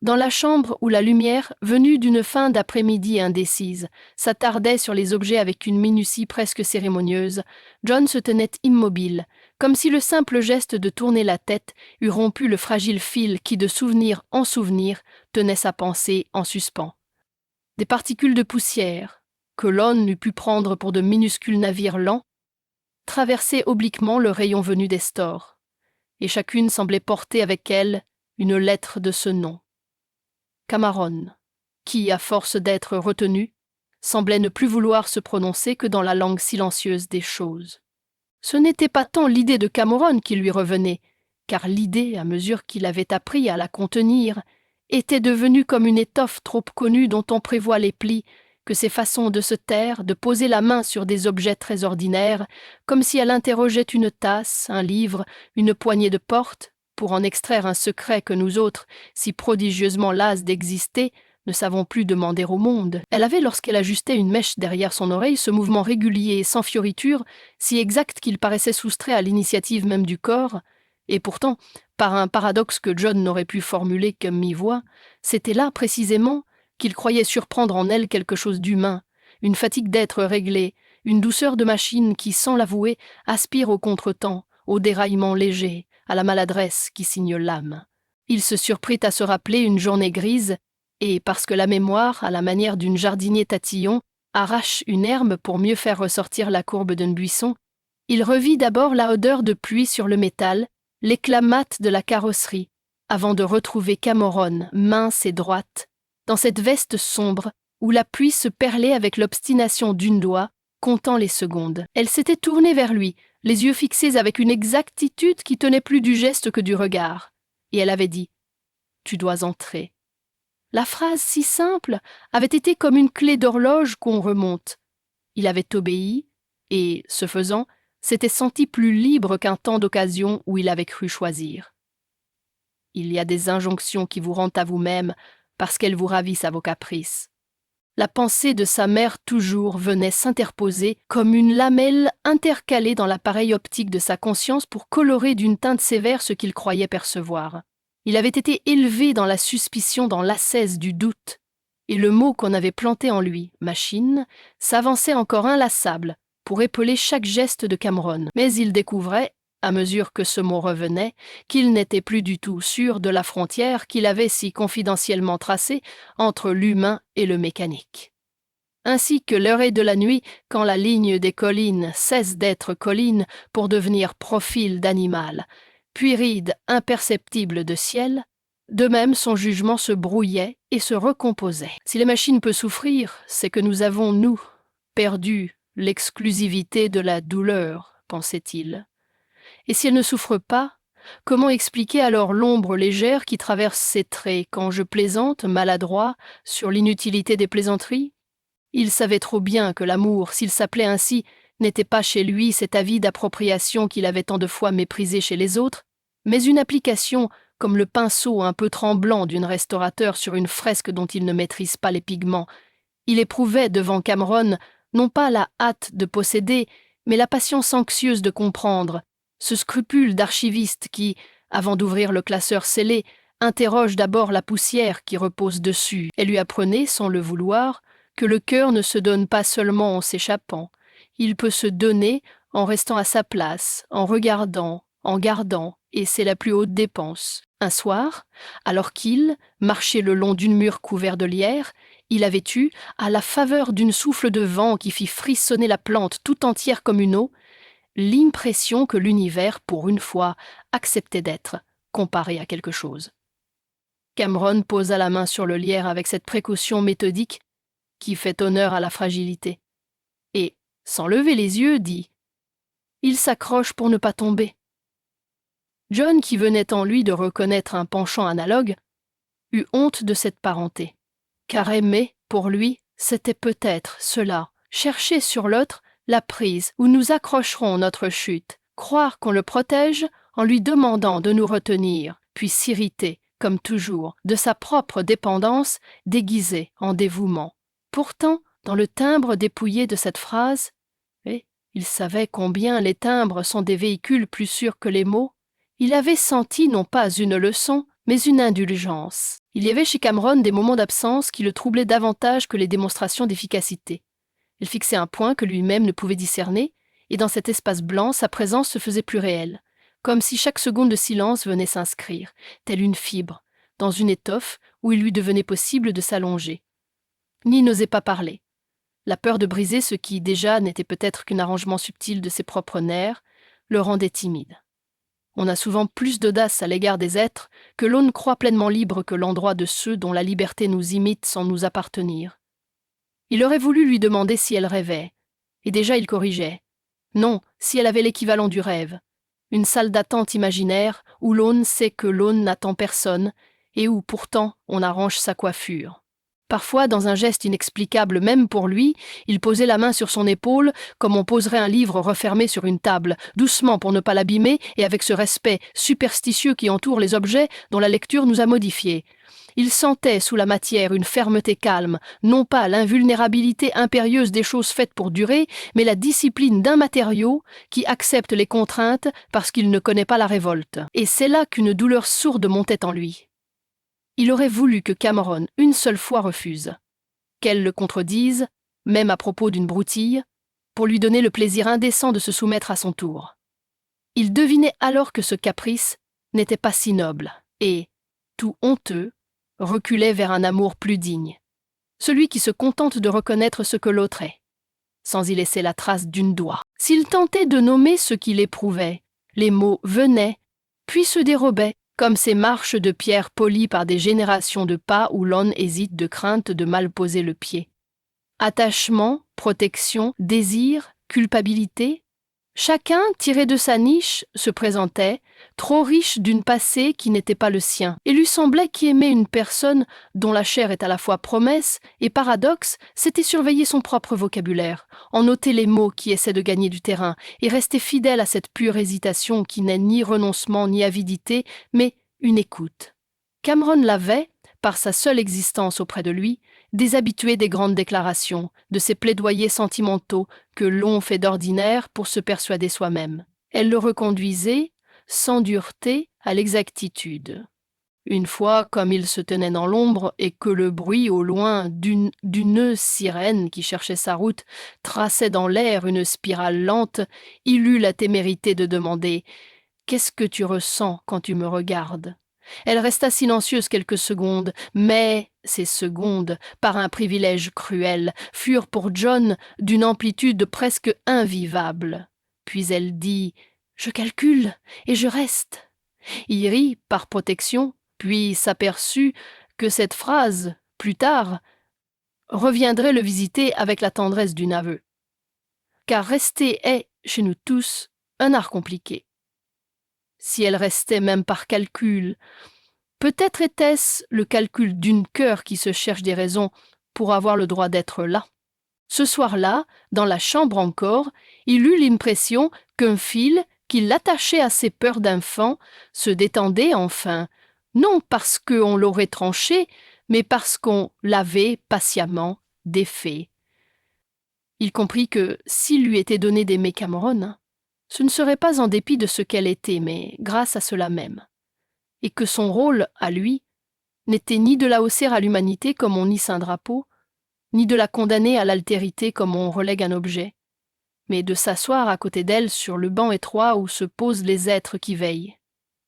Dans la chambre où la lumière, venue d'une fin d'après-midi indécise, s'attardait sur les objets avec une minutie presque cérémonieuse, John se tenait immobile, comme si le simple geste de tourner la tête eût rompu le fragile fil qui, de souvenir en souvenir, tenait sa pensée en suspens. Des particules de poussière, que l'on eût pu prendre pour de minuscules navires lents, traversaient obliquement le rayon venu des stores, et chacune semblait porter avec elle une lettre de ce nom. Cameron, qui, à force d'être retenu, semblait ne plus vouloir se prononcer que dans la langue silencieuse des choses. Ce n'était pas tant l'idée de Cameron qui lui revenait, car l'idée, à mesure qu'il avait appris à la contenir, était devenue comme une étoffe trop connue dont on prévoit les plis, que ses façons de se taire, de poser la main sur des objets très ordinaires, comme si elle interrogeait une tasse, un livre, une poignée de porte, pour en extraire un secret que nous autres, si prodigieusement las d'exister, ne savons plus demander au monde. Elle avait, lorsqu'elle ajustait une mèche derrière son oreille, ce mouvement régulier et sans fioriture, si exact qu'il paraissait soustrait à l'initiative même du corps, et pourtant, par un paradoxe que John n'aurait pu formuler que mi-voix, c'était là, précisément, qu'il croyait surprendre en elle quelque chose d'humain, une fatigue d'être réglée, une douceur de machine qui, sans l'avouer, aspire au contretemps, au déraillement léger, à la maladresse qui signe l'âme. Il se surprit à se rappeler une journée grise, et parce que la mémoire, à la manière d'une jardinier tatillon, arrache une herbe pour mieux faire ressortir la courbe d'un buisson, il revit d'abord la odeur de pluie sur le métal, l'éclat mat de la carrosserie, avant de retrouver Cameron, mince et droite, dans cette veste sombre où la pluie se perlait avec l'obstination d'une doigt, comptant les secondes. Elle s'était tournée vers lui, les yeux fixés avec une exactitude qui tenait plus du geste que du regard, et elle avait dit « Tu dois entrer ». La phrase si simple avait été comme une clé d'horloge qu'on remonte. Il avait obéi, et, ce faisant, s'était senti plus libre qu'un temps d'occasion où il avait cru choisir. Il y a des injonctions qui vous rendent à vous-même parce qu'elles vous ravissent à vos caprices. La pensée de sa mère toujours venait s'interposer comme une lamelle intercalée dans l'appareil optique de sa conscience pour colorer d'une teinte sévère ce qu'il croyait percevoir. Il avait été élevé dans la suspicion, dans l'ascèse du doute, et le mot qu'on avait planté en lui, machine, s'avançait encore inlassable pour épeler chaque geste de Cameron. Mais il découvrait, à mesure que ce mot revenait, qu'il n'était plus du tout sûr de la frontière qu'il avait si confidentiellement tracée entre l'humain et le mécanique. Ainsi que l'heure de la nuit, quand la ligne des collines cesse d'être colline pour devenir profil d'animal, puis ride imperceptible de ciel, de même son jugement se brouillait et se recomposait. Si les machines peuvent souffrir, c'est que nous avons, nous, perdu l'exclusivité de la douleur, pensait-il. Et si elles ne souffrent pas, comment expliquer alors l'ombre légère qui traverse ses traits quand je plaisante, maladroit, sur l'inutilité des plaisanteries? Il savait trop bien que l'amour, s'il s'appelait ainsi, n'était pas chez lui cet avis d'appropriation qu'il avait tant de fois méprisé chez les autres, mais une application comme le pinceau un peu tremblant d'une restaurateur sur une fresque dont il ne maîtrise pas les pigments. Il éprouvait devant Cameron non pas la hâte de posséder, mais la patience anxieuse de comprendre, ce scrupule d'archiviste qui, avant d'ouvrir le classeur scellé, interroge d'abord la poussière qui repose dessus et lui apprenait, sans le vouloir, que le cœur ne se donne pas seulement en s'échappant, il peut se donner en restant à sa place, en regardant, en gardant, et c'est la plus haute dépense. Un soir, alors qu'il, marchait le long d'une mur couvert de lierre, il avait eu, à la faveur d'une souffle de vent qui fit frissonner la plante tout entière comme une eau, l'impression que l'univers, pour une fois, acceptait d'être comparé à quelque chose. Cameron posa la main sur le lierre avec cette précaution méthodique qui fait honneur à la fragilité, et, sans lever les yeux, dit « Il s'accroche pour ne pas tomber ». John, qui venait en lui de reconnaître un penchant analogue, eut honte de cette parenté, car aimer, pour lui, c'était peut-être cela, chercher sur l'autre la prise où nous accrocherons notre chute, croire qu'on le protège en lui demandant de nous retenir, puis s'irriter, comme toujours, de sa propre dépendance déguisée en dévouement. Pourtant, dans le timbre dépouillé de cette phrase, et il savait combien les timbres sont des véhicules plus sûrs que les mots, il avait senti non pas une leçon, mais une indulgence. Il y avait chez Cameron des moments d'absence qui le troublaient davantage que les démonstrations d'efficacité. Il fixait un point que lui-même ne pouvait discerner, et dans cet espace blanc, sa présence se faisait plus réelle, comme si chaque seconde de silence venait s'inscrire, telle une fibre, dans une étoffe où il lui devenait possible de s'allonger. Ni n'osait pas parler. La peur de briser ce qui, déjà, n'était peut-être qu'un arrangement subtil de ses propres nerfs, le rendait timide. On a souvent plus d'audace à l'égard des êtres que l'on ne croit pleinement libre que l'endroit de ceux dont la liberté nous imite sans nous appartenir. Il aurait voulu lui demander si elle rêvait, et déjà il corrigeait. Non, si elle avait l'équivalent du rêve. Une salle d'attente imaginaire où l'aune sait que l'aune n'attend personne et où pourtant on arrange sa coiffure. Parfois, dans un geste inexplicable même pour lui, il posait la main sur son épaule comme on poserait un livre refermé sur une table, doucement pour ne pas l'abîmer et avec ce respect superstitieux qui entoure les objets dont la lecture nous a modifiés. Il sentait sous la matière une fermeté calme, non pas l'invulnérabilité impérieuse des choses faites pour durer, mais la discipline d'un matériau qui accepte les contraintes parce qu'il ne connaît pas la révolte. Et c'est là qu'une douleur sourde montait en lui. Il aurait voulu que Cameron, une seule fois, refuse. Qu'elle le contredise, même à propos d'une broutille, pour lui donner le plaisir indécent de se soumettre à son tour. Il devinait alors que ce caprice n'était pas si noble, et, tout honteux, reculait vers un amour plus digne. Celui qui se contente de reconnaître ce que l'autre est, sans y laisser la trace d'une doigt. S'il tentait de nommer ce qu'il éprouvait, les mots venaient, puis se dérobaient, comme ces marches de pierre polies par des générations de pas où l'on hésite de crainte de mal poser le pied. Attachement, protection, désir, culpabilité, chacun, tiré de sa niche, se présentait, trop riche d'une passé qui n'était pas le sien, et lui semblait qu'aimer une personne dont la chair est à la fois promesse et paradoxe, c'était surveiller son propre vocabulaire, en noter les mots qui essaient de gagner du terrain, et rester fidèle à cette pure hésitation qui n'est ni renoncement ni avidité, mais une écoute. Cameron l'avait, par sa seule existence auprès de lui, déshabitué des grandes déclarations, de ces plaidoyers sentimentaux que l'on fait d'ordinaire pour se persuader soi-même. Elle le reconduisait, sans dureté, à l'exactitude. Une fois, comme il se tenait dans l'ombre et que le bruit au loin d'une sirène qui cherchait sa route traçait dans l'air une spirale lente, il eut la témérité de demander « Qu'est-ce que tu ressens quand tu me regardes ?» Elle resta silencieuse quelques secondes, mais ces secondes, par un privilège cruel, furent pour John d'une amplitude presque invivable. Puis elle dit « Je calcule et je reste ». Il rit par protection, puis s'aperçut que cette phrase, plus tard, reviendrait le visiter avec la tendresse d'une aveu. Car rester est, chez nous tous, un art compliqué. Si elle restait même par calcul, peut-être était-ce le calcul d'une cœur qui se cherche des raisons pour avoir le droit d'être là. Ce soir-là, dans la chambre encore, il eut l'impression qu'un fil qui l'attachait à ses peurs d'enfant se détendait enfin, non parce qu'on l'aurait tranché, mais parce qu'on l'avait patiemment défait. Il comprit que, s'il lui était donné d'aimer Cameron, ce ne serait pas en dépit de ce qu'elle était, mais grâce à cela même. Et que son rôle, à lui, n'était ni de la hausser à l'humanité comme on hisse un drapeau, ni de la condamner à l'altérité comme on relègue un objet, mais de s'asseoir à côté d'elle sur le banc étroit où se posent les êtres qui veillent.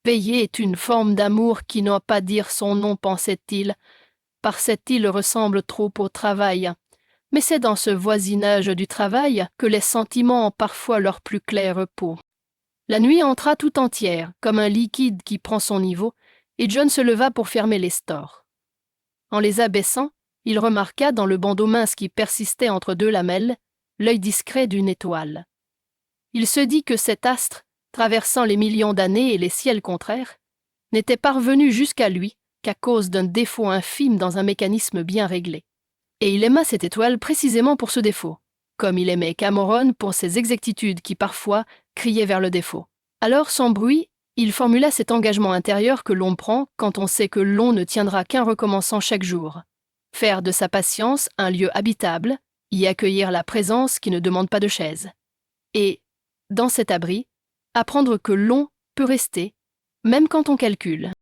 Veiller est une forme d'amour qui n'osa pas dire son nom, pensait-il, par cette île ressemble trop au travail. Mais c'est dans ce voisinage du travail que les sentiments ont parfois leur plus clair repos. La nuit entra tout entière, comme un liquide qui prend son niveau, et John se leva pour fermer les stores. En les abaissant, il remarqua dans le bandeau mince qui persistait entre deux lamelles l'œil discret d'une étoile. Il se dit que cet astre, traversant les millions d'années et les ciels contraires, n'était parvenu jusqu'à lui qu'à cause d'un défaut infime dans un mécanisme bien réglé. Et il aima cette étoile précisément pour ce défaut, comme il aimait Cameron pour ses exactitudes qui parfois criaient vers le défaut. Alors, sans bruit, il formula cet engagement intérieur que l'on prend quand on sait que l'on ne tiendra qu'un recommençant chaque jour. Faire de sa patience un lieu habitable, y accueillir la présence qui ne demande pas de chaise. Et, dans cet abri, apprendre que l'on peut rester, même quand on calcule.